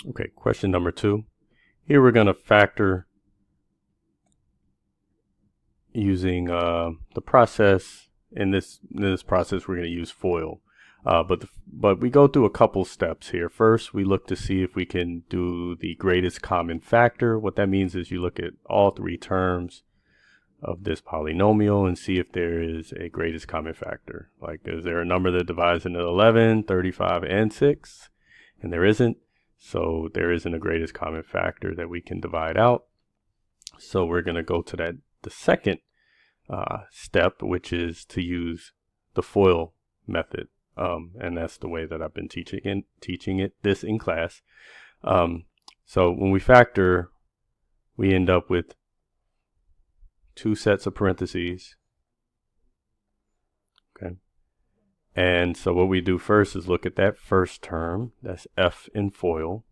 Okay, question number 2. Here we're going to factor using the process. In this process, we're going to use FOIL. But we go through a couple steps here. First, we look to see if we can do the greatest common factor. What that means is you look at all 3 terms of this polynomial and see if there is a greatest common factor. Like, is there a number that divides into 11, 35, and 6? And there isn't. So there isn't a greatest common factor that we can divide out. So we're going to go to the second step, which is to use the FOIL method. And that's the way that I've been teaching this in class. So when we factor, we end up with 2 sets of parentheses. Okay. And so what we do first is look at that first term. That's f in FOIL,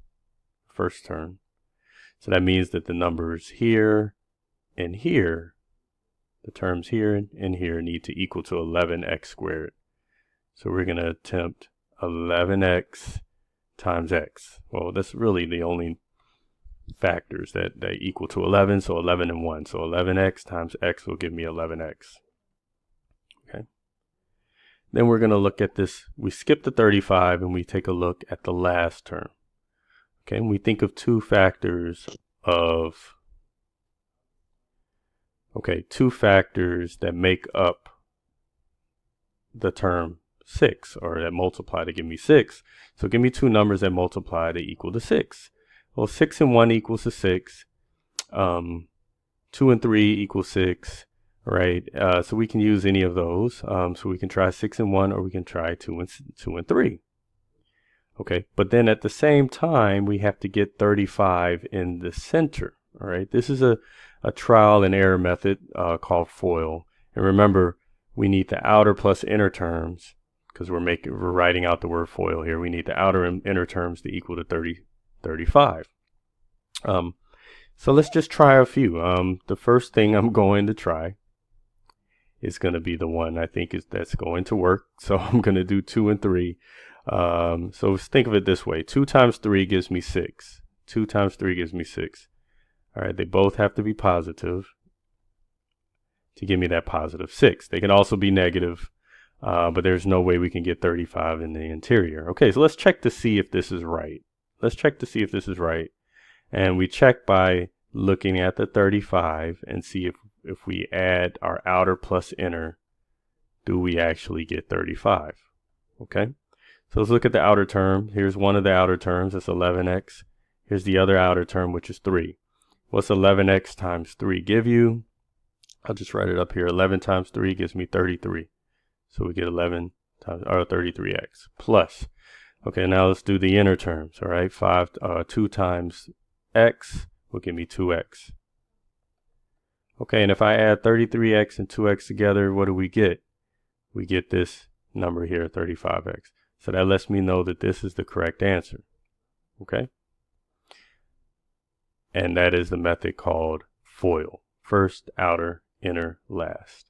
first term. So that means that the numbers here and here, the terms here and here, need to equal to 11x squared. So we're going to attempt 11x times x. Well, that's really the only factors that equal to 11, so 11 and 1. So 11x times x will give me 11x. Okay. Then we're going to look at this. We skip the 35 and we take a look at the last term. Okay, and we think of 2 factors that make up the term 6, or that multiply to give me 6. So give me 2 numbers that multiply to equal to 6. Well, 6 and 1 equals to 6. 2 and 3 equals 6. Right, so we can use any of those. So we can try 6 and 1, or we can try 2 and 3. Okay, but then at the same time, we have to get 35 in the center. All right, this is a trial and error method called FOIL. And remember, we need the outer plus inner terms, because we're writing out the word FOIL here. We need the outer and inner terms to equal to 35. So let's just try a few. The first thing I'm going to try is going to be the one I think that's going to work. So I'm going to do 2 and 3. So think of it this way. 2 times 3 gives me 6. 2 times 3 gives me 6. All right, they both have to be positive to give me that positive 6. They can also be negative, but there's no way we can get 35 in the interior. Okay, so let's check to see if this is right. Let's check to see if this is right. And we check by looking at the 35 and see if we add our outer plus inner, do we actually get 35? Okay, so let's look at the outer term. Here's one of the outer terms, that's 11x. Here's the other outer term, which is 3. What's 11x times 3 give you? I'll just write it up here. 11 times 3 gives me 33. So we get 11 times, or 33x plus. Okay, now let's do the inner terms. All right, 2 times x will give me 2x. Okay, and if I add 33x and 2x together, what do we get? We get this number here, 35x. So that lets me know that this is the correct answer. Okay? And that is the method called FOIL. First, outer, inner, last.